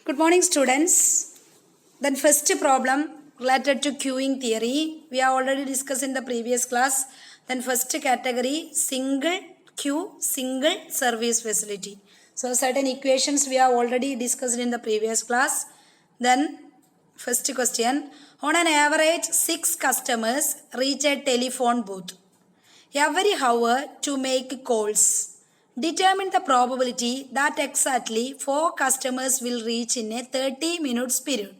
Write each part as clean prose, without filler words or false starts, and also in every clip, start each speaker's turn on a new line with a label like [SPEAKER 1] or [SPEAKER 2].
[SPEAKER 1] Good morning, students. Then first problem related to queuing theory. We have already discussed in the previous class. Then first category, single queue, single service facility. So certain equations we have already discussed in the previous class. Then first question, on an average 6 customers reach a telephone booth every hour to make calls. Determine the probability that exactly 4 customers will reach in a 30 minutes period.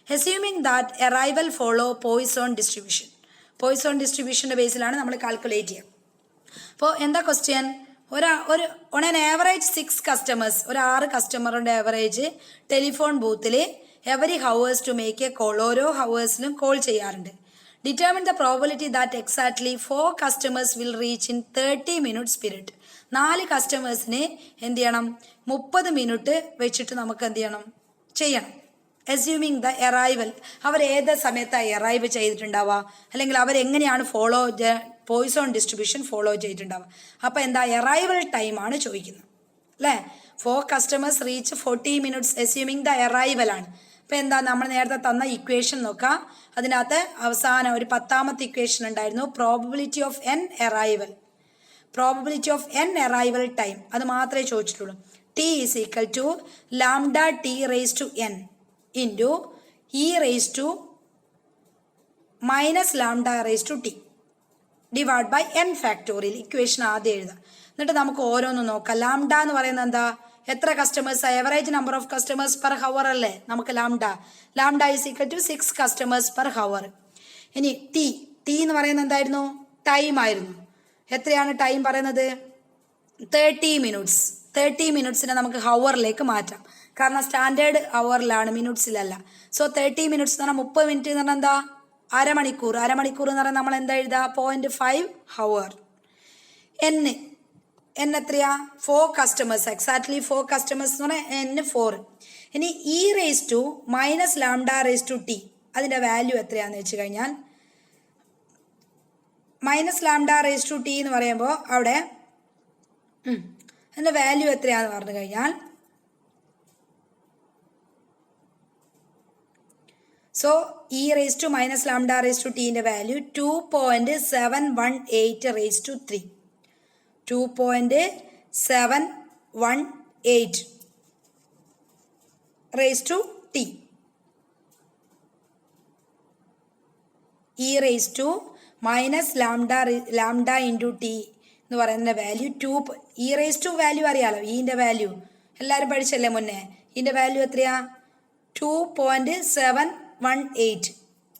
[SPEAKER 1] Assuming that arrival follow Poisson distribution. Poisson distributionന്റെ ബേസിലാണ് നമ്മൾ calculate ചെയ്യുക. അപ്പോൾ എന്താ question? On an average 6 customers, ഒരു 6 കസ്റ്റമറിൻ്റെ average telephone ബൂത്തിൽ every hours to make a call, ഓരോ ഹവേഴ്സിലും കോൾ ചെയ്യാറുണ്ട്. Determine the probability that exactly 4 customers will reach in 30 minutes period. 4 കസ്റ്റമേഴ്സിന് എന്ത് ചെയ്യണം? 30 മിനിറ്റ് വെച്ചിട്ട് നമുക്ക് എന്ത് ചെയ്യണം. അസ്യൂമിങ് ദ എറൈവൽ, അവർ ഏത് സമയത്താണ് എറൈവ് ചെയ്തിട്ടുണ്ടാവുക, അല്ലെങ്കിൽ അവരെങ്ങനെയാണ് പോയിസോൺ ഡിസ്ട്രിബ്യൂഷൻ ഫോളോ ചെയ്തിട്ടുണ്ടാവുക. അപ്പോൾ എന്താ എറൈവൽ ടൈമാണ് ചോദിക്കുന്നത് അല്ലേ. 4 customers reach 40 minutes assuming the arrival ആണ്. അപ്പോൾ എന്താ നമ്മൾ നേരത്തെ തന്ന ഇക്വേഷൻ നോക്കാം. അതിനകത്ത് അവസാനം ഒരു 10ാമത്തെ ഇക്വേഷൻ ഉണ്ടായിരുന്നു, probability of n arrival. Probability of n arrival time അത് മാത്രമേ ചോദിച്ചിട്ടുള്ളൂ. T is equal to lambda t raise to n into e raise to minus lambda raise to t divide by n factorial. Equation ആദ്യം എഴുതാം, എന്നിട്ട് നമുക്ക് ഓരോന്നും നോക്കാം. Lambda എന്ന് പറയുന്നത് എന്താ? എത്ര customers? Average number of customers per hour അല്ലേ നമുക്ക് lambda is equal to 6 customers per hour. ഇനി ടി എന്ന് പറയുന്നത് എന്തായിരുന്നു? ടൈം ആയിരുന്നു. എത്രയാണ് ടൈം പറയുന്നത്? 30 മിനിറ്റ്സ്. 30 മിനിറ്റ്സിനെ നമുക്ക് ഹവറിലേക്ക് മാറ്റാം, കാരണം സ്റ്റാൻഡേർഡ് ഹവറിലാണ്, മിനിറ്റ്സിലല്ല. സോ 30 മിനിറ്റ്സ് എന്ന് പറഞ്ഞാൽ 30 മിനിറ്റ് എന്ന് പറഞ്ഞാൽ എന്താ? അരമണിക്കൂർ. അരമണിക്കൂർ എന്ന് പറഞ്ഞാൽ നമ്മൾ എന്താ എഴുതുക? 0.5 ഹവർ. എൻ എത്രയാ? 4 കസ്റ്റമേഴ്സ്. എക്സാക്ട്ലി 4 കസ്റ്റമേഴ്സ് എന്ന് പറഞ്ഞാൽ എൻ 4. ഇനി e raise to minus lambda raise to t, അതിൻ്റെ വാല്യൂ എത്രയാണെന്ന് വെച്ച് കഴിഞ്ഞാൽ minus lambda raise to t എന്ന് പറയുമ്പോൾ അവിടെ അതിൻ്റെ വാല്യൂ എത്രയാണെന്ന് പറഞ്ഞു കഴിഞ്ഞാൽ, so e raise to minus lambda raise to ടീൻ്റെ value 2.718 raise to 3. 2.718 raise to t. E raise to minus lambda into t എന്ന് പറയുന്ന value 2. E raise to value അറിയാലോ, ഈൻ്റെ വാല്യൂ എല്ലാവരും പഠിച്ചല്ലേ മുന്നേ. ഇതിൻ്റെ വാല്യൂ എത്രയാ? 2.718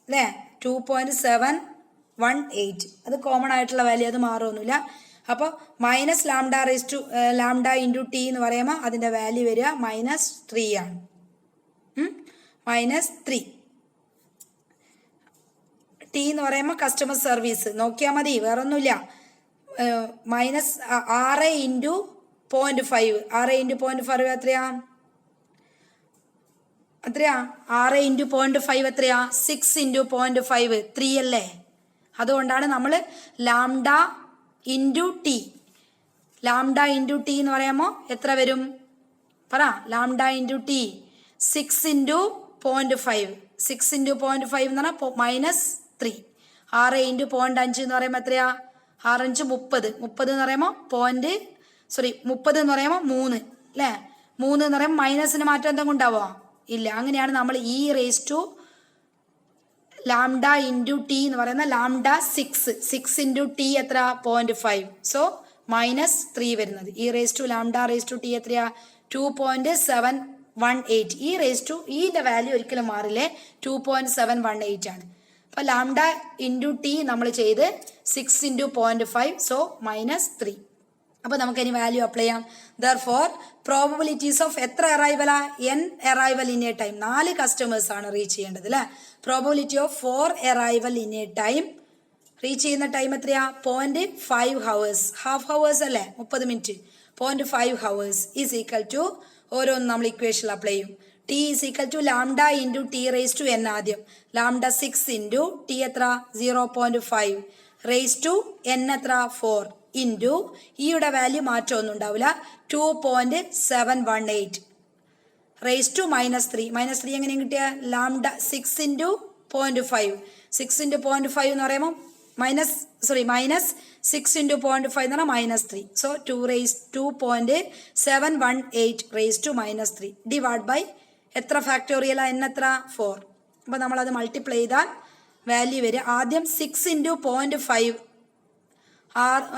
[SPEAKER 1] അല്ലേ. 2.718 അത് കോമൺ ആയിട്ടുള്ള വാല്യൂ, അത് മാറുമൊന്നുമില്ല. അപ്പോൾ മൈനസ് ലാംഡ ഇൻറ്റു ടി എന്ന് പറയുമ്പോൾ അതിൻ്റെ വാല്യൂ വരിക -3 ആണ്. -3. ടി എന്ന് പറയുമ്പോൾ കസ്റ്റമർ സർവീസ് നോക്കിയാൽ മതി, വേറൊന്നുമില്ല. -6 ഇൻറ്റു 0.5. 6 ഇൻറ്റു 0.5 എത്രയാ? 6 ഇൻറ്റു 0.5 എത്രയാ? 6 ഇൻറ്റു 0.5 3 അല്ലേ. അതുകൊണ്ടാണ് നമ്മൾ lambda into T. Lambda into t എന്ന് പറയുമ്പോൾ എത്ര വരും? പറ. Lambda into T 6 into 0.5. 6 into 0.5 എന്ന് പറഞ്ഞാൽ -3. 6 ഇൻറ്റു 0.5 എന്ന് പറയുമ്പോൾ എത്രയാ? 6 5 30. 30 എന്ന് പറയുമ്പോൾ 30 എന്ന് പറയുമ്പോൾ 3 അല്ലേ. 3 എന്ന് പറയുമ്പോൾ മൈനസിന് മാറ്റം എന്തെങ്കിലും ഉണ്ടാവുമോ? ഇല്ല. അങ്ങനെയാണ് നമ്മൾ e raise to lambda into t എന്ന് പറയുന്ന ലാംഡ 6 ഇൻറ്റു ടി എത്ര? 0.5. സോ -3 വരുന്നത്. E raise to lambda raise to t എത്രയാ? 2.718. ഇ റേസ് ടു ഈൻ്റെ വാല്യൂ ഒരിക്കലും മാറില്ലേ, 2.718 ആണ്. അപ്പോൾ ലാംഡ ഇൻറ്റു ടി നമ്മൾ ചെയ്ത് 6 ഇൻറ്റു 0.5, സോ -3. അപ്പോൾ നമുക്കിനി വാല്യൂ അപ്ലൈ ചെയ്യാം. ദർഫോർ പ്രോബബിലിറ്റീസ് ഓഫ് എത്ര എറൈവലാ? N arrival in a time. 4 customers ആണ് റീച്ച് ചെയ്യേണ്ടത് അല്ലേ. Probability of 4 arrival in a time, reach ചെയ്യുന്ന ടൈം എത്രയാ? 0.5 ഹവേഴ്സ്. ഹാഫ് ഹവേഴ്സ് അല്ലേ, 30 minute. 0.5 hours is equal to, ഓരോന്നും നമ്മൾ ഇക്വേഷനിൽ അപ്ലൈ ചെയ്യും. T is equal to lambda into t raise to n. ആദ്യം ലാംഡ 6 ഇൻറ്റു ടി എത്ര? 0.5 റേസ് ടു എൻ എത്ര? 4 ഇൻറ്റു ഇയുടെ വാല്യൂ മാറ്റമൊന്നും ഉണ്ടാവില്ല, 2.718 റേസ് ടു -3. -3 എങ്ങനെയും കിട്ടിയ ലാംഡ 6 ഇൻറ്റു 0.5. 6 ഇൻറ്റു 0.5 എന്ന് പറയുമ്പോൾ -6 ഇൻറ്റു 0.5 എന്ന് പറഞ്ഞാൽ -3. So 2.718 raise to -3 divide by എത്ര ഫാക്ടോറിയൽ n എത്ര 4. അപ്പോൾ നമ്മളത് മൾട്ടിപ്ലൈ ചെയ്താൽ വാല്യൂ വരിക. ആദ്യം 6 ഇൻറ്റു 0.5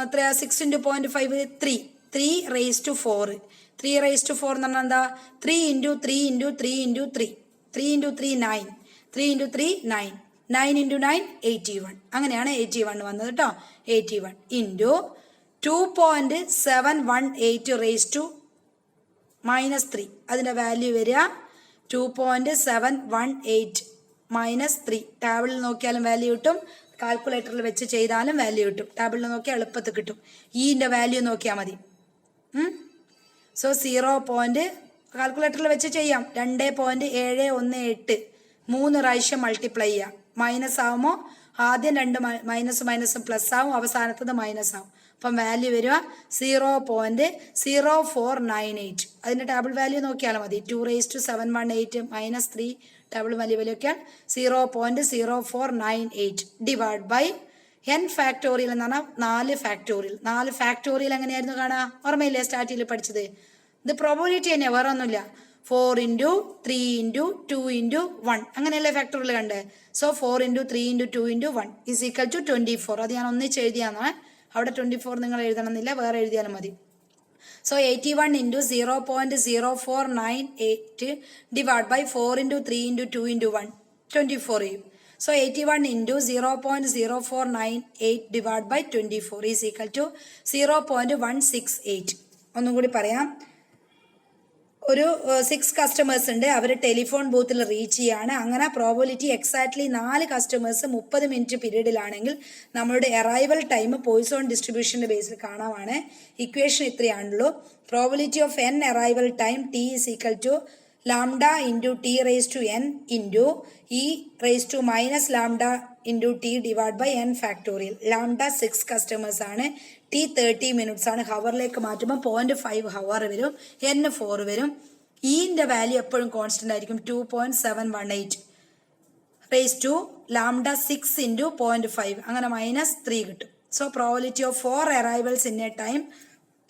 [SPEAKER 1] എത്രയാ 6 into 0.5 3 raise to 4. 3 raise to 4 എന്ന് പറഞ്ഞാൽ എന്താ 3 into 3 into 3 into 3 3 into 3 9 3 into 3 9 9 into 9 81. അങ്ങനെയാണ് 81 വന്നത് കേട്ടോ. 81 ഇൻറ്റു 2.718 റേസ് ടു -3. അതിൻ്റെ വാല്യൂ വരിക 2.718 -3. ടേബിളിൽ നോക്കിയാലും വാല്യൂ കിട്ടും, കാൽക്കുലേറ്ററിൽ വെച്ച് ചെയ്താലും വാല്യൂ കിട്ടും. ടേബിളിൽ നോക്കിയാൽ എളുപ്പത്തിൽ കിട്ടും. ഈൻ്റെ വാല്യൂ നോക്കിയാൽ മതി. സോ 0. കാൽക്കുലേറ്ററിൽ വെച്ച് ചെയ്യാം. 2.718 3 പ്രാവശ്യം മൾട്ടിപ്ലൈ ചെയ്യാം. മൈനസ് ആകുമ്പോൾ ആദ്യം 2 മൈനസ് പ്ലസ് ആവും, അവസാനത്തത് മൈനസ് ആവും. അപ്പം വാല്യൂ വരിക 0.0498. അതിൻ്റെ ടേബിൾ വാല്യൂ നോക്കിയാൽ മതി. 2 -3 ടേബിൾ വാല്യൂ ഒക്കെയാണ് 0.0498 ഡിവൈഡ് ബൈ n ഫാക്ടോറിയൽ എന്ന് പറഞ്ഞാൽ 4 ഫാക്ടോറിയൽ. 4 ഫാക്ടോറിയൽ എങ്ങനെയായിരുന്നു കാണുക? ഓർമ്മയില്ലേ സ്റ്റാർട്ടിൽ പഠിച്ചത്? ഇത് പ്രോബബിലിറ്റി തന്നെയാണ്, വേറെ ഒന്നുമില്ല. 4 ഇൻറ്റു 3 ഇൻറ്റു 2 ഇൻറ്റു 1 അങ്ങനെയല്ലേ ഫാക്ടോറിയൽ കണ്ടത്? So 4 into 3 into 2 into 1 is equal to 24. അത് ഞാൻ ഒന്നിച്ച് എഴുതിയാന്നാണ്. അവിടെ 24 നിങ്ങൾ എഴുതണമെന്നില്ല, വേറെ എഴുതിയാലും മതി. So 81 into 0.0498 divide by 4 into 3 into 2 into 1 24 ചെയ്യും. So 81 into 0.0498 divide by 24 is equal to 0.168. ഒന്നും കൂടി പറയാം. ഒരു 6 കസ്റ്റമേഴ്സ് ഉണ്ട്, അവർ ടെലിഫോൺ ബൂത്തിൽ റീച്ച് ചെയ്യാണ്. അങ്ങനെ പ്രോബബിലിറ്റി എക്സാക്ട്ലി 4 കസ്റ്റമേഴ്സ് 30 മിനിറ്റ് പീരീഡിലാണെങ്കിൽ നമ്മളുടെ അറൈവൽ ടൈം പോയിസോൺ ഡിസ്ട്രിബ്യൂഷൻ്റെ ബേസിൽ കാണാമാണ്. ഇക്വേഷൻ ഇത്രയാണുള്ളൂ. Probability of n arrival time t is equal to lambda into t raise to n into e raise to minus lambda into t divide by n factorial. Lambda 6 customers ആണ്, t 30 minutes ആണ്. ഹവറിലേക്ക് മാറ്റുമ്പോൾ 0.5 hour വരും, n 4 വരും. ഇൻ്റെ value എപ്പോഴും constant ആയിരിക്കും. 2.718 raise to lambda 6 into 0.5 അങ്ങനെ -3 കിട്ടും. So probability of 4 arrivals in a time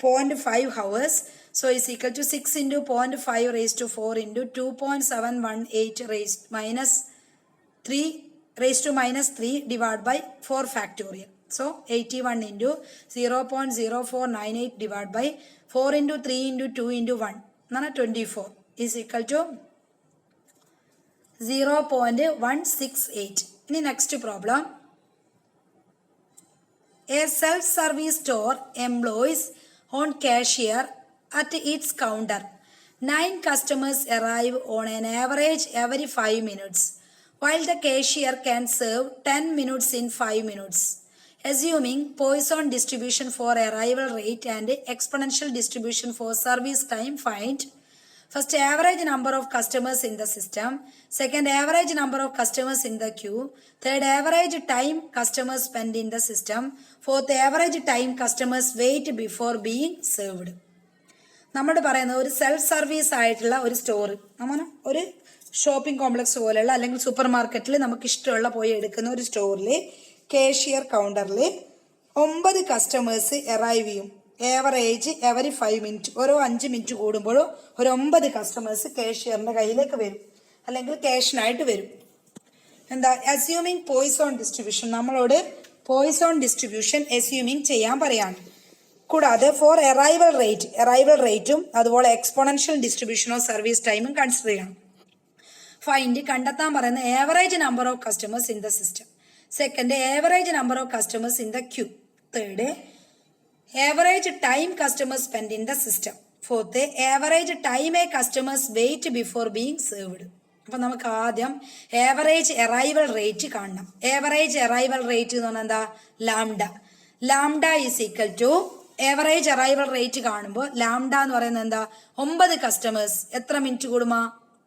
[SPEAKER 1] 0.5 hours. So is equal to 6 into 0.5 raised to 4 into 2.718 raised minus 3 raised to -3 divided by 4 factorial. So 81 into 0.0498 divided by 4 into 3 into 2 into 1 24 is equal to 0.168. In next problem, a self-service store employs on cashier at its counter. 9 customers arrive on an average every 5 minutes, while the cashier can serve 10 minutes in 5 minutes. Assuming Poisson distribution for arrival rate and exponential distribution for service time, find first average number of customers in the system, second average number of customers in the queue, third average time customers spend in the system, fourth average time customers wait before being served. നമ്മൾ പറയുന്നത് ഒരു self service ആയിട്ടുള്ള ഒരു store, നമ്മൾ ഒരു shopping complex പോലെയുള്ള അല്ലെങ്കിൽ super മാർക്കറ്റിൽ നമുക്ക് ഇഷ്ടമുള്ള പോയി എടുക്കുന്ന ഒരു സ്റ്റോറിൽ കാഷ്യർ കൗണ്ടറിൽ 9 കസ്റ്റമേഴ്സ് അറൈവ് ചെയ്യും. ഏവറേജ് എവറി 5 മിനിറ്റ്, ഓരോ 5 മിനിറ്റ് കൂടുമ്പോഴോ ഒരു 9 കസ്റ്റമേഴ്സ് കാഷ്യറിൻ്റെ കയ്യിലേക്ക് വരും അല്ലെങ്കിൽ ക്യാഷിനായിട്ട് വരും. എന്താ അസ്യൂമിങ് പോയിസോൺ ഡിസ്ട്രിബ്യൂഷൻ, നമ്മളോട് പോയിസോൺ ഡിസ്ട്രിബ്യൂഷൻ അസ്യൂമിങ് ചെയ്യാൻ പറയാണ്. കൂടാതെ ഫോർ അറൈവൽ റേറ്റും അതുപോലെ എക്സ്പോണൻഷ്യൽ ഡിസ്ട്രിബ്യൂഷൻ ഓഫ് സർവീസ് ടൈമും കൺസിഡർ ചെയ്യണം. ഫൈൻഡ് കണ്ടെത്താൻ പറയുന്ന average number of customers in the system, second average number of customers in the queue, third average time customers spend in the system, fourth average time a customers wait before being served. അപ്പം നമുക്ക് ആദ്യം average arrival rate കാണണം. Average arrival rate എന്ന് പറഞ്ഞാൽ എന്താ? Lambda is equal to average arrival rate കാണുമ്പോൾ lambda എന്ന് പറയുന്നത് എന്താ? 9 കസ്റ്റമേഴ്സ് എത്ര മിനിറ്റ് കൂടുമോ?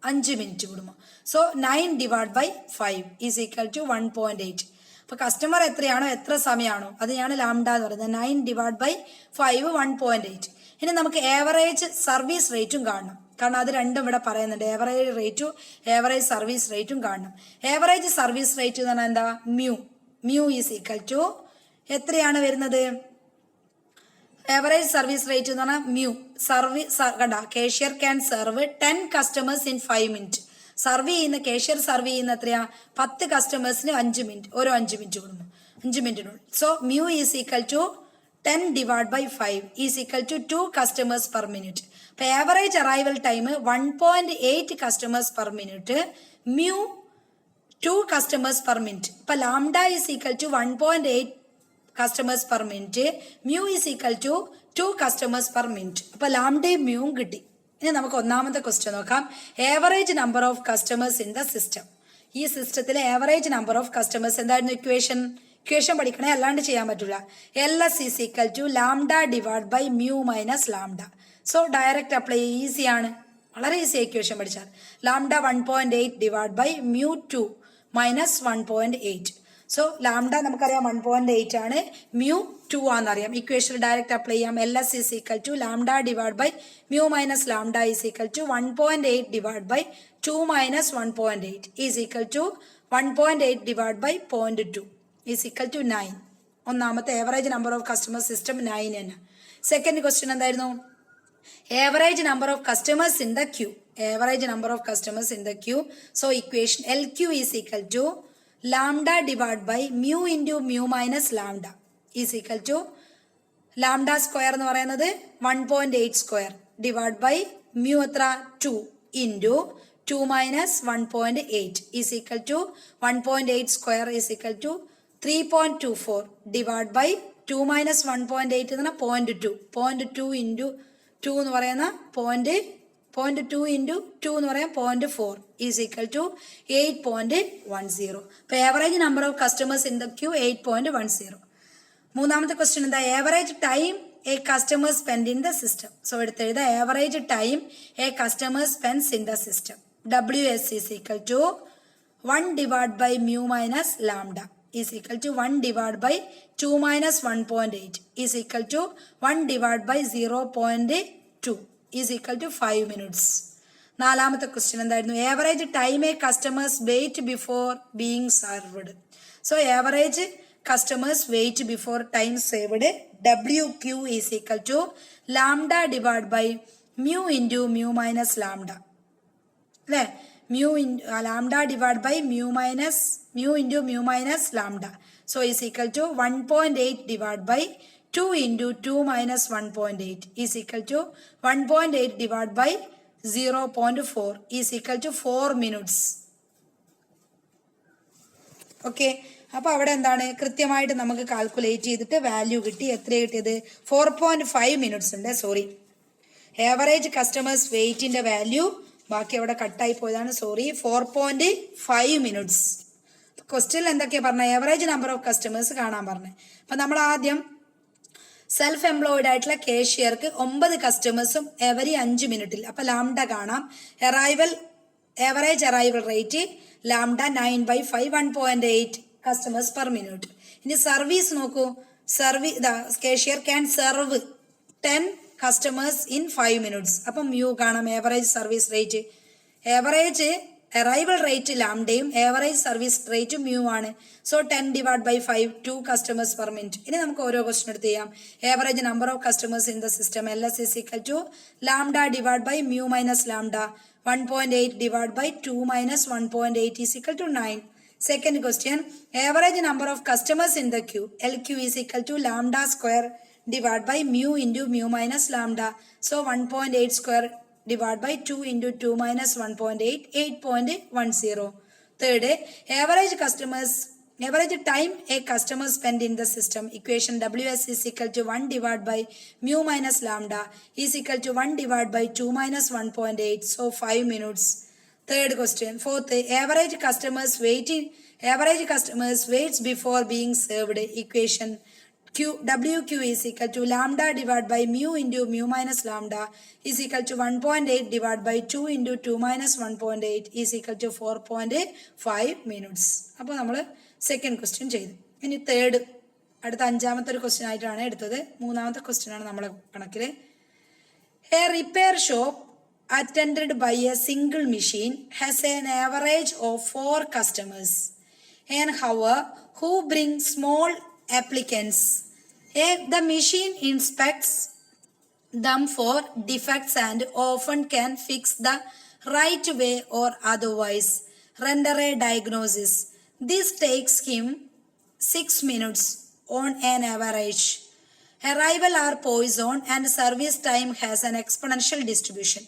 [SPEAKER 1] 5 മിനിറ്റ് കൂടുമോ? So 9 divide by 5 is equal to 1.8. അപ്പോൾ കസ്റ്റമർ എത്രയാണോ, എത്ര സമയമാണോ, അതിനാണ് ലാംഡ എന്ന് പറയുന്നത്. 9 ഡിവൈഡ് ബൈ 5 1.8. ഇനി നമുക്ക് ഏവറേജ് സർവീസ് റേറ്റും കാണണം. കാരണം അത് രണ്ടും ഇവിടെ പറയുന്നുണ്ട്. ഏവറേജ് റേറ്റും ഏവറേജ് സർവീസ് റേറ്റും കാണണം. ഏവറേജ് സർവീസ് റേറ്റ് എന്ന് പറഞ്ഞാൽ എന്താ? മ്യൂ ഈസ് ഈക്വൽ ടു എത്രയാണ് വരുന്നത്? ഏവറേജ് സർവീസ് റേറ്റ് എന്ന് പറഞ്ഞാൽ മ്യൂ. കണ്ട, cashier can serve 10 customers in 5 minutes. Cashier serve ചെയ്യുന്ന എത്രയാ? 10 customers-ന് 5 മിനിറ്റ്, ഓരോ 5 മിനിറ്റ് കൂടുമ്പോൾ 5 മിനിറ്റിനുള്ളിൽ. So mu is equal to 10 divided by 5 is equal to 2 customers per minute. അപ്പൊ average arrival time 1.8 customers per minute. Mu 2 customers per minute. അപ്പൊ lambda is equal to 1.8 customers per minute. Mu is equal to 2 customers per minute. അപ്പൊ ലാംഡയും മ്യൂവും കിട്ടി. ഇനി നമുക്ക് ഒന്നാമത്തെ question നോക്കാം. Average number of customers in the system. ഈ സിസ്റ്റത്തിലെ average number of customers എന്തായിരുന്നു? ഇക്വേഷൻ പഠിക്കണേ, അല്ലാണ്ട് ചെയ്യാൻ പറ്റില്ല. LS is equal to lambda divide by mu minus lambda. So direct apply, ഈസിയാണ്, വളരെ ഈസി ഇക്വേഷൻ പഠിച്ചാൽ. Lambda 1.8 divide by mu 2 minus 1.8. So lambda നമുക്കറിയാം 1.8 ആണ്, മ്യൂ 2 ആണെന്നറിയാം. ഇക്വേഷൻ ഡയറക്റ്റ് അപ്ലൈ ചെയ്യാം. LS is equal to lambda divide by mu minus lambda is equal to 1.8 divide by 2 minus 1.8 is equal to 1.8 divide by 0.2 is equal to 9. ഒന്നാമത്തെ average number of customer system 9 തന്നെ. Second question എന്തായിരുന്നു? Average number of customers in the queue. Average number of customers in the queue. So equation LQ is equal to lambda divide by mu into mu minus lambda is equal to lambda square എന്ന് പറയുന്നത് 1.8 square divide by mu എത്ര? 2 into 2 minus 1.8 is equal to 1.8 square is equal to 3.24 divide by 2 minus 1.8 എന്ന് പറഞ്ഞാൽ 0.2. 0.2 into 2 എന്ന് പറയുന്ന 0.2 into 2 എന്ന് പറയാം 0.4 is equal to 8.10. അപ്പൊ average number of customers in the queue 8.10. മൂന്നാമത്തെ ക്വസ്റ്റ്യൻ എന്താ? Average time a customer spend in the system. So എടുത്തെഴുതാ average time a customer spends in the system. WS is equal to 1 divide by mu minus lambda is equal to 1 divided by 2 minus 1.8 is equal to 1 divided by 0.2 is equal to 5 minutes. നാലാമത്തെ question എന്തായിരുന്നു? Average time a customers wait before being served. So average customers wait before time saved WQ is equal to lambda divide by mu into mu minus lambda അല്ലേ? Mu lambda divide by mu into mu minus lambda. So is equal to 1.8 divide by 2 into 2 minus 1.8 is equal to 1.8 divide by 0.4 is equal to 4 minutes. Okay, അപ്പോൾ അവിടെ എന്താണ് കൃത്യമായിട്ട് നമുക്ക് calculate ചെയ്തിട്ട് value കിട്ടി. എത്ര കിട്ടിയത്? 4.5 മിനിറ്റ്സ് ഉണ്ട്. സോറി, ഏവറേജ് കസ്റ്റമേഴ്സ് വെയിറ്റിന്റെ വാല്യൂ ബാക്കി അവിടെ കട്ടായി പോയതാണ്, സോറി. 4.5 മിനിറ്റ്സ്. ക്വസ്റ്റ്യനിൽ എന്തൊക്കെയാ പറഞ്ഞ? ഏവറേജ് നമ്പർ ഓഫ് കസ്റ്റമേഴ്സ് കാണാൻ പറഞ്ഞത്. അപ്പൊ നമ്മൾ ആദ്യം സെൽഫ് എംപ്ലോയിഡ് ആയിട്ടുള്ള കേഷ്യർക്ക് 9 കസ്റ്റമേഴ്സും എവരി 5 മിനിറ്റിൽ. അപ്പൊ ലാംഡ കാണാം. Average arrival rate lambda 9/5 1.8 customers per minute. ഇനി സർവീസ് നോക്കൂ. Cashier can serve 10 customers in 5 minutes. അപ്പം മ്യൂ കാണാം. Average service rate, average arrival rate ലാംഡയും ഏവറേജ് സർവീസ് റേറ്റ് മ്യൂ ആണ്. So 10 divide by 5 2 customers per minute. ഇനി നമുക്ക് ഓരോ question എടുത്ത് ചെയ്യാം. Average number of customers in the system LS is equal to lambda divide by mu minus lambda. 1.8 divided by 2 minus 1.8 is equal to 9. Second question, average number of customers in the queue. LQ is equal to lambda square divided by mu into mu minus lambda. So 1.8 square divided by 2 into 2 minus 1.8, 8.10. Third, average time a customer spend in the system. Equation WS is equal to 1 divided by mu minus lambda is equal to 1 divided by 2 minus 1.8. So 5 minutes. Third question. Fourth, average customers waits before being served. Equation WQ is equal to lambda divided by mu into mu minus lambda is equal to 1.8 divided by 2 into 2 minus 1.8 is equal to 4.5 minutes. അപ്പോൾ നമ്മൾ second question ചെയ്തു. ഇനി third, അടുത്ത അഞ്ചാമത്തെ ഒരു question ആയിട്ടാണ് എടുത്തത്. മൂന്നാമത്തെ ക്വസ്റ്റ്യൻ ആണ് നമ്മളെ കണക്കിൽ. A repair shop attended by a single machine has an average of 4 customers an hour who bring small applicants. The machine inspects them for defects and often can fix the right way or otherwise render a diagnosis. This takes him 6 minutes on an average. Arrival are poison and service time has an exponential distribution.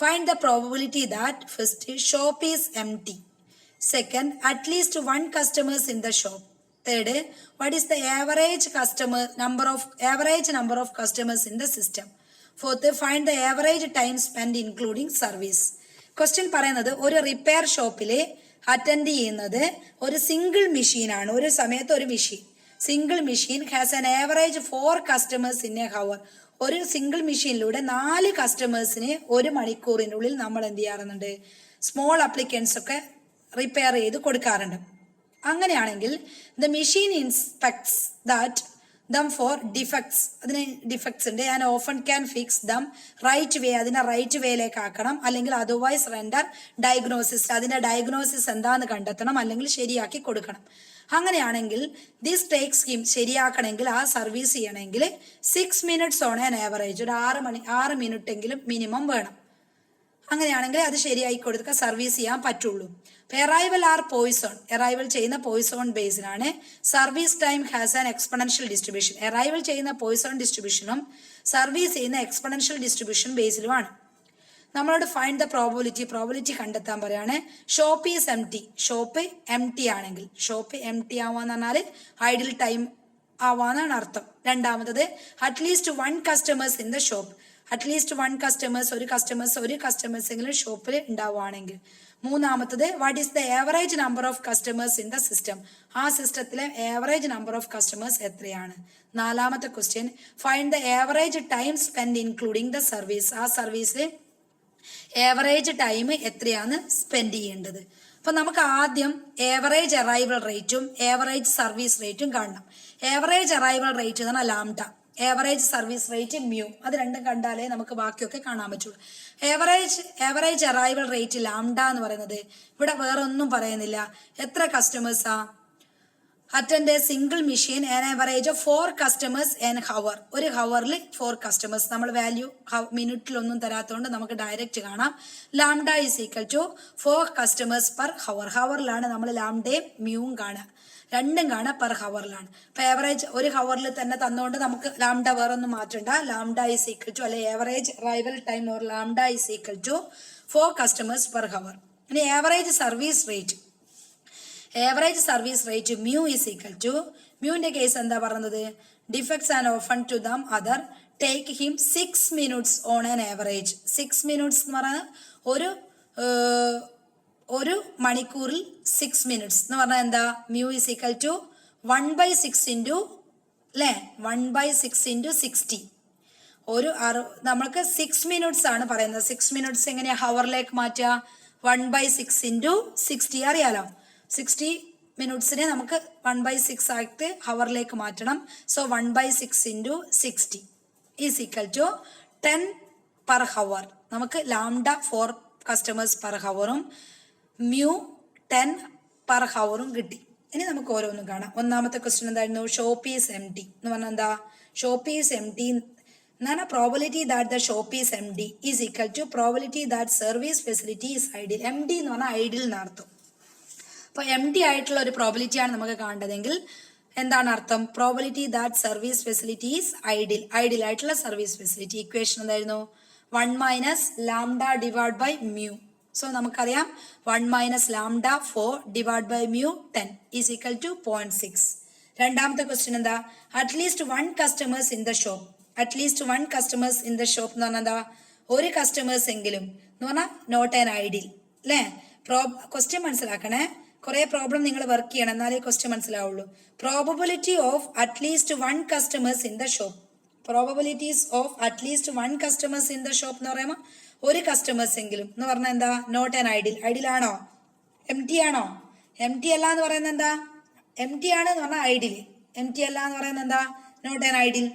[SPEAKER 1] Find the probability that first shop is empty. Second, at least one customers in the shop. Third, what is the average number of customers in the system. Fourth, find the average time spent including service. Question പറയുന്നത് ഒരു repair ഷോപ്പിൽ attend ചെയ്യുന്നത് ഒരു single മെഷീനാണ്. ഒരു സമയത്ത് ഒരു machine, single machine has an average 4 customers in a hour. ഒരു സിംഗിൾ മെഷീനിലൂടെ 4 കസ്റ്റമേഴ്സിന് ഒരു മണിക്കൂറിനുള്ളിൽ നമ്മൾ എന്ത് ചെയ്യാറുണ്ട്, സ്മോൾ അപ്ലിക്കൻസ് ഒക്കെ റിപ്പയർ ചെയ്ത് കൊടുക്കാറുണ്ട്. അങ്ങനെയാണെങ്കിൽ the machine inspects that them for defects, അതിന് ഡിഫക്ട്സ് ഉണ്ട്, and often can fix them right way, അതിനെ റൈറ്റ് വേയിലേക്ക് ആക്കണം, അല്ലെങ്കിൽ അതർവൈസ് റെൻഡർ ഡയഗ്നോസിസ്, അതിന്റെ ഡയഗ്നോസിസ് എന്താന്ന് കണ്ടെത്തണം, അല്ലെങ്കിൽ ശരിയാക്കി കൊടുക്കണം. അങ്ങനെയാണെങ്കിൽ ദിസ് ടേക്സ് ഹിം, ശരിയാക്കണമെങ്കിൽ ആ സർവീസ് ചെയ്യണമെങ്കിൽ 6 മിനിറ്റ്സ് ഓൺ ആൻ ആവറേജ്, ഒരു 6 മിനിറ്റ് എങ്കിലും മിനിമം വേണം. അങ്ങനെയാണെങ്കിൽ അത് ശരിയായി കൊടുക്കുക സർവീസ് ചെയ്യാൻ പറ്റുള്ളൂ. എറൈവൽ ആർ പോയിസോൺ, എറൈവൽ ചെയ്യുന്ന പോയിസോൺ ബേസിലാണ്. Service time has an exponential distribution, arrival ചെയ്യുന്ന പോയിസോൺ ഡിസ്ട്രിബ്യൂഷനും സർവീസ് ചെയ്യുന്ന എക്സ്പൊണൻഷ്യൽ ഡിസ്ട്രിബ്യൂഷൻ ബേസിലുമാണ്. നമ്മളോട് ഫൈൻഡ് ദ പ്രോബിലിറ്റി കണ്ടെത്താൻ പറയാണ്. Shop is empty, shop empty ആണെങ്കിൽ, ഷോപ്പ് എം ടി ആവാന്ന് പറഞ്ഞാൽ ഐഡിൽ ടൈം ആവാന്നാണ് അർത്ഥം. രണ്ടാമത്തത് at least 1 customers in the shop, at least 1 customers, ഒരു കസ്റ്റമേഴ്സ് എങ്കിലും ഷോപ്പിൽ ഉണ്ടാവുകയാണെങ്കിൽ. മൂന്നാമത്തത് what is the average number of customers in the system, ആ സിസ്റ്റത്തിലെ ആവറേജ് നമ്പർ ഓഫ് കസ്റ്റമേഴ്സ് എത്രയാണ്. നാലാമത്തെ question find the average time spend including the service, ആ സർവീസിൽ ആവറേജ് ടൈം എത്രയാണ് സ്പെൻഡ് ചെയ്യേണ്ടത്. അപ്പൊ നമുക്ക് ആദ്യം ആവറേജ് അറൈവൽ റേറ്റും ആവറേജ് സർവീസ് റേറ്റും കാണണം. ആവറേജ് അറൈവൽ റേറ്റ് എന്ന് പറഞ്ഞാൽ lambda, average service rate mu, അത് രണ്ടും കണ്ടാലേ നമുക്ക് ബാക്കിയൊക്കെ കാണാൻ പറ്റുള്ളൂ. ആവറേജ് അറൈവൽ റേറ്റ് ലാംഡ എന്ന് പറയുന്നത് ഇവിടെ വേറെ ഒന്നും പറയുന്നില്ല. എത്ര കസ്റ്റമേഴ്സാ attend a single machine an average of 4 customers an hour, ഒരു ഹവറിൽ 4 കസ്റ്റമേഴ്സ്. നമ്മൾ വാല്യൂ മിനിറ്റിലൊന്നും തരാത്തതുകൊണ്ട് നമുക്ക് ഡയറക്റ്റ് കാണാം. Lambda is equal to 4 customers per hour, ഹവറിലാണ് നമ്മൾ ലാംഡയും മ്യൂവും കാണുക, രണ്ടും കാണുക പെർ ഹവറിലാണ്. അപ്പൊ ആവറേജ് ഒരു ഹവറിൽ തന്നെ തന്നുകൊണ്ട് നമുക്ക് ലാംഡ വേറെ ഒന്നും മാറ്റണ്ട. ലാംഡ ഈസ് ഈക്വൽ ടു, അല്ലെ average arrival time or lambda is equal to 4 customers per hour. ഇനി average service rate mu is equal to, മ്യൂവിന്റെ കേസ് എന്താ പറഞ്ഞത്, defects and often to them other take him 6 minutes on an average. 6 minutes എന്ന് പറഞ്ഞാൽ ഒരു മണിക്കൂറിൽ 6 minutes എന്ന് പറഞ്ഞാൽ എന്താ, mu is equal to 1/6 into, അല്ലേ, 1/6 ഇൻറ്റു 60. നമ്മൾക്ക് 6 മിനിറ്റ്സ് ആണ് പറയുന്നത്. 6 മിനിറ്റ്സ് എങ്ങനെയാ ഹവറിലേക്ക് മാറ്റുക, 1/6 ഇൻറ്റു 60 അറിയാലോ. 60 മിനിറ്റ്സിനെ നമുക്ക് 1/6 ആയിട്ട് ഹവറിലേക്ക് മാറ്റണം. So 1/6 into 60 is equal to 10 per hour. നമുക്ക് ലാംഡ 4 കസ്റ്റമേഴ്സ് പെർ ഹവറും മ്യൂ 10 പെർ ഹവറും കിട്ടി. ഇനി നമുക്ക് ഓരോന്നും കാണാം. ഒന്നാമത്തെ ക്വസ്റ്റ്യൻ എന്തായിരുന്നു, ഷോപ്പ് ഈസ് എം ടി എന്ന് പറഞ്ഞാൽ എന്താ, ഷോപ്പ് ഈസ് എം ടി എന്നാണ് probability that the shop is empty is equal to probability that service facility is idle. Empty എന്ന് പറഞ്ഞാൽ ഐഡിൽ എന്നർത്ഥം. അപ്പൊ എം ഡി ആയിട്ടുള്ള ഒരു പ്രോബിലിറ്റിയാണ് നമുക്ക് കാണേണ്ടതെങ്കിൽ എന്താണ് അർത്ഥം, probability that service facility is idle, idle ആയിട്ടുള്ള സർവീസ് ഫെസിലിറ്റി. ഇക്വേഷൻ എന്തായിരുന്നു, 1 minus lambda divide by mu. So നമുക്കറിയാം 1 minus lambda 4 divide by mu 10 is equal to 0.6. രണ്ടാമത്തെ ക്വസ്റ്റ്യൻ എന്താ, at least 1 customers in the shop. At least 1 customers in the shop എന്ന് പറഞ്ഞാൽ എന്താ, ഒരു customers എങ്കിലും എന്ന് പറഞ്ഞാൽ നോട്ട് ആൻ ഐഡിൽ, അല്ലേ. ക്വസ്റ്റ്യൻ മനസ്സിലാക്കണേ, കുറെ പ്രോബ്ലം നിങ്ങൾ വർക്ക് ചെയ്യണം എന്നാലേ ക്വസ്റ്റ്യൻ മനസ്സിലാവുള്ളൂ. Probability of at least 1 customers in the shop, probabilities of at least 1 customers in the shop എന്ന് പറയുമ്പോൾ ഒരു കസ്റ്റമേഴ്സ് എങ്കിലും എന്ന് പറഞ്ഞാൽ എന്താ, നോട്ട് ആൻ ഐഡിൽ. ഐഡിലാണോ, എം ടി ആണോ, എം ടി അല്ല എന്ന് പറയുന്നത് എന്താ, എം ടി ആണ് എന്ന് പറഞ്ഞാൽ ഐഡിൽ, എം ടി അല്ല എന്ന് പറയുന്നത് എന്താ, not an idle.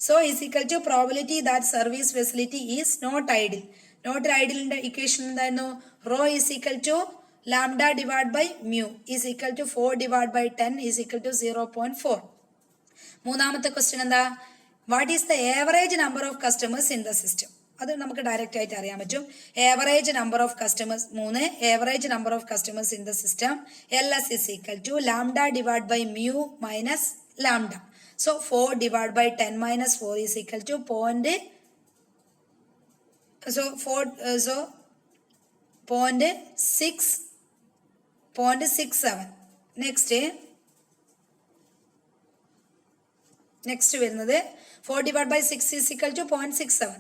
[SPEAKER 1] So is equal to probability that service facility is not idle. Not idle in the equation എന്തായിരുന്നു? Rho is equal to lambda divided by mu is equal to 4 divided by 10 is equal to 0.4. മൂന്നാമത്തെ question എന്താ? What is the average number of customers in the system? അത് നമുക്ക് direct ആയിട്ട് അറിയാൻ പറ്റും. Average number of customers 3, average number of customers in the system LS is equal to lambda divided by mu minus lambda. So 4 divided by 10 minus 4 is equal to 0.67. Next വരുന്നത് 4 divided by 6 is equal to 0.67.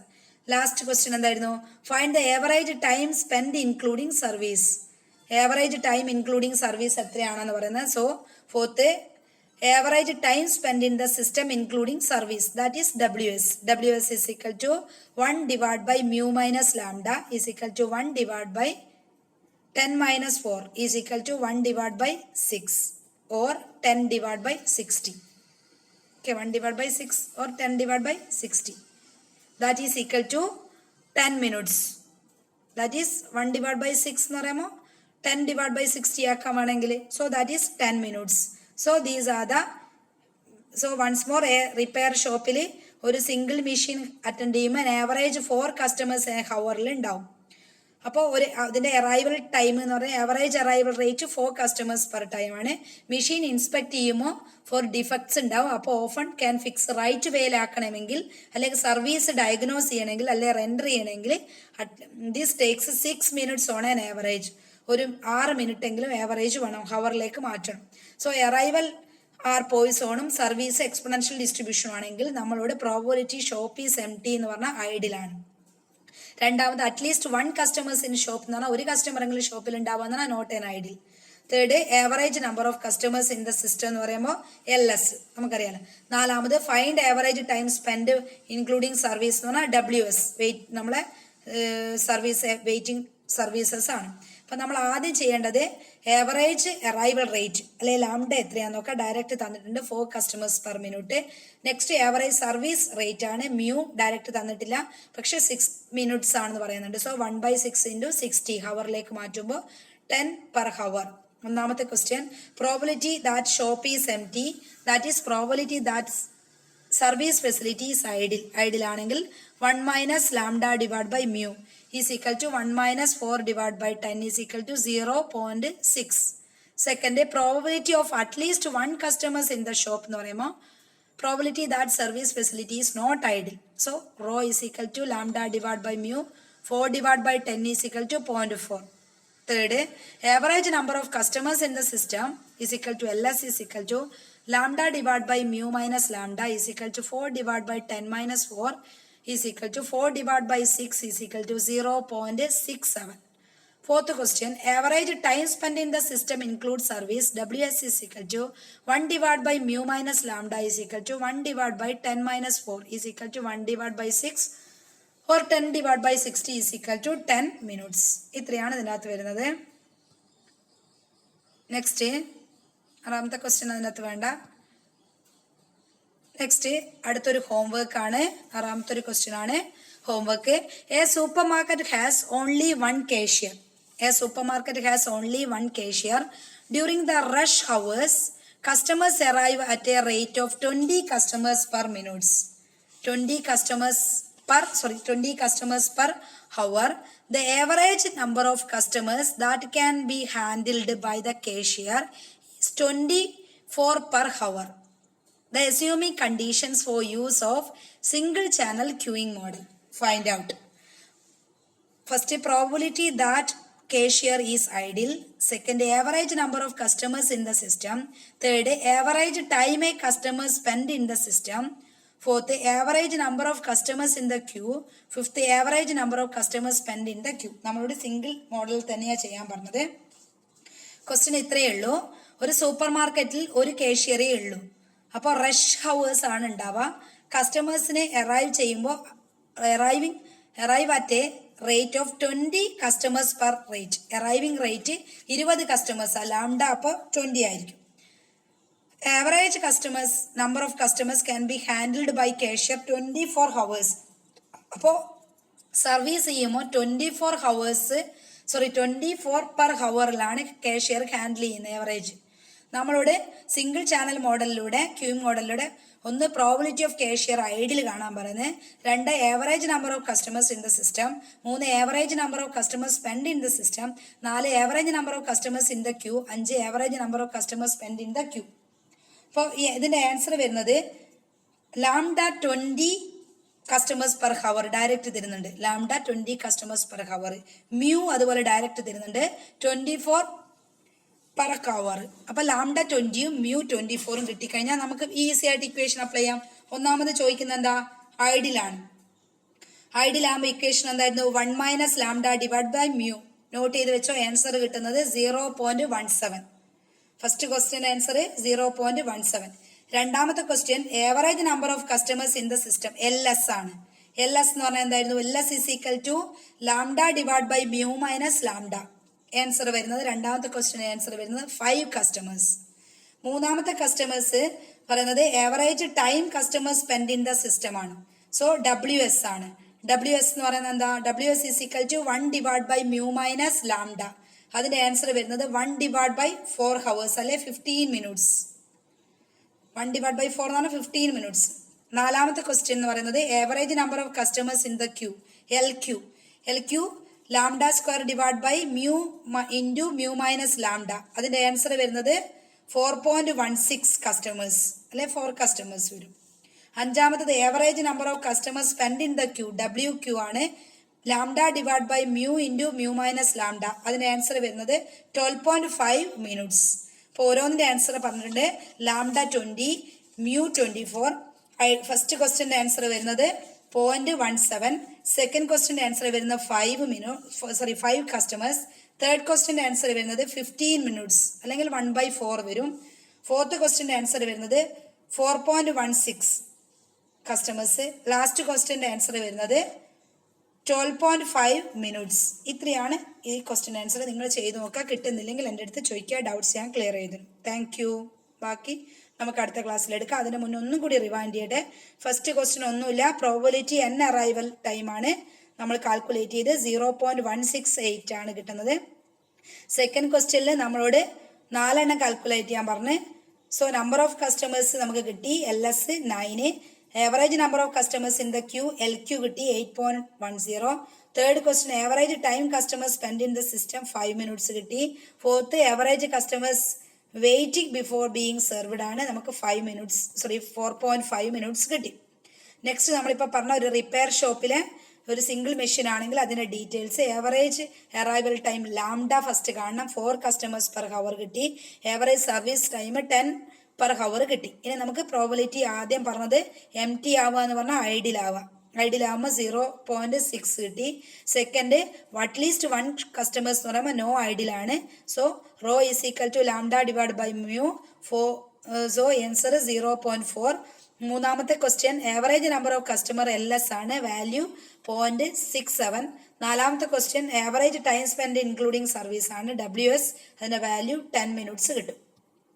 [SPEAKER 1] Last question എന്തായിരുന്നു? Find the average time spend including service. Average time including service എത്രയാണെന്ന് പറയുന്നത്. So fourth, average time spent in the system including service, that is WS. WS is equal to 1 divided by mu minus lambda is equal to 1 divided by 10 minus 4 is equal to 1 divided by 6 or 10 divided by 60. Okay, 1 divided by 6 or 10 divided by 60. That is equal to 10 minutes. That is 1 divided by 6 എന്ന് പറയുമ്പോൾ 10 divided by 60 ആക്കാൻ വേണമെങ്കിൽ. So that is 10 minutes. So these are the, so once more repair ഷോപ്പിൽ ഒരു single machine attend ചെയ്യുമ്പോൾ average 4 customers ഹവറിൽ ഉണ്ടാവും. അപ്പോൾ അതിൻ്റെ അറൈവൽ ടൈം എന്ന് പറഞ്ഞാൽ average arrival rate 4 customers per ടൈമാണ്. മെഷീൻ ഇൻസ്പെക്ട് ചെയ്യുമ്പോൾ 4 ഡിഫക്ട്സ് ഉണ്ടാവും. അപ്പോൾ ഓഫൺ ക്യാൻ ഫിക്സ് റൈറ്റ് വേയിലാക്കണമെങ്കിൽ അല്ലെങ്കിൽ സർവീസ് ഡയഗ്നോസ് ചെയ്യണമെങ്കിൽ അല്ലെങ്കിൽ റെൻഡർ ചെയ്യണമെങ്കിൽ this takes 6 minutes on an average. ഒരു 6 minute എങ്കിലും ആവറേജ് വേണം ഹവറിലേക്ക് മാറ്റണം. സോ അറൈവൽ ആർ പോയിസോണും സർവീസ് എക്സ്പൊണൻഷ്യൽ ഡിസ്ട്രിബ്യൂഷനും ആണെങ്കിൽ നമ്മളോട് പ്രോബബിലിറ്റി ഷോപ്പ് ഈസ് എംപ്റ്റി എന്ന് പറഞ്ഞാൽ ഐഡിയലാണ്. രണ്ടാമത് അറ്റ്ലീസ്റ്റ് 1 കസ്റ്റമേഴ്സ് ഇൻ ഷോപ്പ് എന്ന് പറഞ്ഞാൽ ഒരു കസ്റ്റമറെങ്കിലും ഷോപ്പിൽ ഉണ്ടാവുക എന്ന് പറഞ്ഞാൽ not an ideal. Third, average number of customers in the system എന്ന് പറയുമ്പോൾ LS നമുക്കറിയാലോ. നാലാമത് find average time spend including service എന്ന് പറഞ്ഞാൽ WS നമ്മളെ സർവീസ് വെയിറ്റിംഗ് സർവീസസ് ആണ്. അപ്പം നമ്മൾ ആദ്യം ചെയ്യേണ്ടത് ആവറേജ് അറൈവൽ റേറ്റ് അല്ലെങ്കിൽ ലാംഡ എത്രയാണെന്ന് നോക്കാം. ഡയറക്റ്റ് തന്നിട്ടുണ്ട് 4 customers per minute. Next average service rate ആണ്. മ്യൂ ഡയറക്റ്റ് തന്നിട്ടില്ല, പക്ഷേ 6 minutes ആണെന്ന് പറയുന്നുണ്ട്. സോ 1/6 × 60 ഹവറിലേക്ക് മാറ്റുമ്പോൾ 10 per hour. ഒന്നാമത്തെ question, probability that shop is empty, that is probability that service facility is idle. Idle ആണെങ്കിൽ 1 minus lambda divided by mu is equal to 1 minus 4 divided by 10 is equal to 0.6. Second, probability of at least 1 customers in the shop എന്ന് പറയുമ്പോൾ probability that service facility is not idle. So rho is equal to lambda divided by mu. 4 divided by 10 is equal to 0.4. Third, average number of customers in the system is equal to LS is equal to lambda divided by mu minus lambda is equal to 4 divided by 10 minus 4 is equal to 4 divided by 6 is equal to 0.67. Fourth question, average time spent in the system includes service. WS is equal to 1 divided by mu minus lambda is equal to 1 divided by 10 minus 4 is equal to 1 divided by 6 or 10 divided by 60 is equal to 10 minutes. ഇത്രയാണ് ഇതിനകത്ത് വരുന്നത്. Next ആറാമത്തെ question അതിനകത്ത് വേണ്ട. Next അടുത്തൊരു homework ആണ്. ആറാമത്തെ ഒരു ക്വസ്റ്റ്യൻ ആണ് homework. A super market has only 1 cashier. A supermarket has only 1 cashier. During the rush hours, customers arrive at a rate of 20 customers per minute. 20 customers per hour. The average number of customers that can be handled by the cashier is 24 per hour. The assuming conditions for use of single channel queuing model. Find out. First, probability that cashier is idle. Second, average number of customers in the system. Third, average time a customer spend in the system. Fourth, average number of customers in the queue. Fifth, average number of customers spend in the queue. നമ്മളോട് single model തന്നെയാണ് ചെയ്യാൻ പറഞ്ഞത്. Question ഇത്രയേ ഉള്ളൂ. ഒരു super മാർക്കറ്റിൽ ഒരു കേഷ്യറേ ഉള്ളൂ. അപ്പോൾ റഷ് ഹവേഴ്സ് ആണ് ഉണ്ടാവുക. കസ്റ്റമേഴ്സിനെ arrive at a rate of 20 customers per rate. Arriving rate 20 customers. Lambda അപ്പോൾ 20 ആയിരിക്കും. Average customers number of customers can be handled by cashier 24 hours. അപ്പോൾ സർവീസ് ചെയ്യുമ്പോൾ 24 per ഹവറിലാണ് കാഷ്യർ ഹാൻഡിൽ ചെയ്യുന്നത് ആവറേജ്. നമ്മളോട് സിംഗിൾ ചാനൽ മോഡലിലൂടെ ക്യൂയിങ് മോഡലിലൂടെ ഒന്ന് പ്രോബിലിറ്റി ഓഫ് കാഷ്യർ ഐഡിൽ കാണാൻ പറയുന്നത്, 2 average number of customers in the system, 3 average number of customers spend in the system, 4 average number of customers in the queue, 5 average number of customers spend in the queue. അപ്പോൾ ഇതിന്റെ answer വരുന്നത് lambda 20 customers per hour direct തരുന്നുണ്ട്. Lambda 20 customers per hour. Mu അതുപോലെ direct തരുന്നുണ്ട് 24 per hour. അപ്പൊ lambda 20യും mu 24ഉം കിട്ടിക്കഴിഞ്ഞാൽ നമുക്ക് ഈസി ആയിട്ട് ഇക്വേഷൻ അപ്ലൈ ചെയ്യാം. ഒന്നാമത് ചോദിക്കുന്നത് എന്താ? ഐഡിലാണ്. ഐഡിലാകുമ്പോൾ ഇക്വേഷൻ എന്തായിരുന്നു? 1 - lambda divide by mu. Note ചെയ്ത് വെച്ചോ. ആൻസർ കിട്ടുന്നത് 0.17. First question answer 0.17. രണ്ടാമത്തെ question average number of customers in the system, LS ആണ്. LS എന്ന് പറഞ്ഞാൽ എന്തായിരുന്നു? LS is equal to lambda divide by mu minus lambda. Answer വരുന്നത് രണ്ടാമത്തെ ക്വസ്റ്റ്യൻ ആൻസർ വരുന്നത് 5 കസ്റ്റമേഴ്സ്. മൂന്നാമത്തെ കസ്റ്റമേഴ്സ് പറയുന്നത് average time customers spend in the system ആണ്. സോ WS ആണ്. WS എന്ന് പറയുന്നത് എന്താ? WS is equal to 1 divide by mu minus lambda. അതിന്റെ ആൻസർ വരുന്നത് 1 ഡിവൈഡ് ബൈ 4 ഹവേഴ്സ് അല്ലെ 15 മിനിറ്റ്സ്. 1 ഡിവൈഡ് ബൈ 4 എന്നാണ് 15 മിനിറ്റ്സ്. നാലാമത്തെ ക്വസ്റ്റ്യൻ എന്ന് പറയുന്നത് average number of customers in the queue, LQ lambda square divide by mu into mu minus lambda. അതിന്റെ answer വരുന്നത് 4.16 customers അല്ലെ 4 കസ്റ്റമേഴ്സ് വരും. അഞ്ചാമത്തത് average number of customers spend in the queue, WQ ആണ്. Lambda divide by mu into mu minus lambda. അതിന്റെ answer വരുന്നത് 12.5 minutes. അപ്പോൾ ഓരോന്നിന്റെ ആൻസർ പറഞ്ഞിട്ടുണ്ട്. Lambda 20, mu 24. ഫസ്റ്റ് ക്വസ്റ്റ്യന്റെ ആൻസർ വരുന്നത് 0.17. സെക്കൻഡ് ക്വസ്റ്റ്യന്റെ ആൻസർ വരുന്നത് 5 കസ്റ്റമേഴ്സ്. തേർഡ് ക്വസ്റ്റ്യന്റെ ആൻസർ വരുന്നത് 15 മിനിറ്റ്സ് അല്ലെങ്കിൽ 1/4 വരും. ഫോർത്ത് ക്വസ്റ്റ്യന്റെ ആൻസർ വരുന്നത് 4.16 കസ്റ്റമേഴ്സ്. ലാസ്റ്റ് ക്വസ്റ്റ്യന്റെ ആൻസർ വരുന്നത് 12.5 മിനിറ്റ്സ്. ഇത്രയാണ് ഈ ക്വസ്റ്റ്യൻ ആൻസർ. നിങ്ങൾ ചെയ്ത് നോക്കുക. കിട്ടുന്നില്ലെങ്കിൽ എൻ്റെ അടുത്ത് ചോദിക്കുക. ഡൗട്ട്സ് ഞാൻ ക്ലിയർ ചെയ്തു. Thank you. ബാക്കി നമുക്ക് അടുത്ത ക്ലാസ്സിൽ എടുക്കാം. അതിന് മുന്നേ ഒന്നും കൂടി റിവൈൻഡ് ചെയ്യട്ടെ. ഫസ്റ്റ് ക്വസ്റ്റ്യൻ ഒന്നുമില്ല, പ്രോബിലിറ്റി n അറൈവൽ ടൈമാണ് നമ്മൾ കാൽക്കുലേറ്റ് ചെയ്ത് 0.168 ആണ് കിട്ടുന്നത്. സെക്കൻഡ് ക്വസ്റ്റ്യനിൽ നമ്മളോട് 4 എണ്ണം കാൽക്കുലേറ്റ് ചെയ്യാൻ പറഞ്ഞ്. സോ നമ്പർ ഓഫ് കസ്റ്റമേഴ്സ് നമുക്ക് കിട്ടി LS 9. Average number of customers in the queue, LQ കിട്ടി 8.10. Third question average time customers spend in the system 5 minutes കിട്ടി. Fourth average customers waiting before being served ആണ്. നമുക്ക് 4.5 minutes കിട്ടി. Next നമ്മളിപ്പോൾ പറഞ്ഞ ഒരു റിപ്പയർ ഷോപ്പിലെ ഒരു സിംഗിൾ മെഷീൻ ആണെങ്കിൽ അതിന്റെ details. Average arrival time lambda first കാണണം. 4 കസ്റ്റമേഴ്സ് പെർ ഹവർ കിട്ടി. Average service time 10 per hour കിട്ടി. ഇനി നമുക്ക് പ്രോബിലിറ്റി ആദ്യം പറഞ്ഞത് MT ആവുക എന്ന് പറഞ്ഞാൽ ഐഡിയലാവുമ്പോൾ 0.6 കിട്ടി. സെക്കൻഡ് അറ്റ്ലീസ്റ്റ് 1 കസ്റ്റമേഴ്സ് എന്ന് പറയുമ്പോൾ നോ ഐഡിയലാണ്. So rho is equal to lambda divide by mu. So answer 0.4. മൂന്നാമത്തെ question average number of customer LS ആണ്, വാല്യൂ 0.67. നാലാമത്തെ question average time spend including service ആണ്, WS. അതിന്റെ വാല്യൂ 10 മിനിറ്റ്സ് കിട്ടും.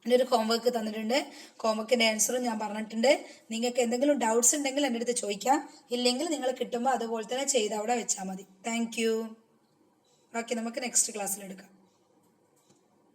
[SPEAKER 1] എൻ്റെ ഒരു ഹോംവർക്ക് തന്നിട്ടുണ്ട്. ഹോംവർക്കിൻ്റെ ആൻസറും ഞാൻ പറഞ്ഞിട്ടുണ്ട്. നിങ്ങൾക്ക് എന്തെങ്കിലും ഡൗട്ട്സ് ഉണ്ടെങ്കിൽ എൻ്റെ അടുത്ത് ചോദിക്കാം. ഇല്ലെങ്കിൽ നിങ്ങൾ കിട്ടുമ്പോൾ അതുപോലെ തന്നെ ചെയ്ത് അവിടെ വെച്ചാൽ മതി. Thank you. ബാക്കി നമുക്ക് നെക്സ്റ്റ് ക്ലാസ്സിൽ എടുക്കാം.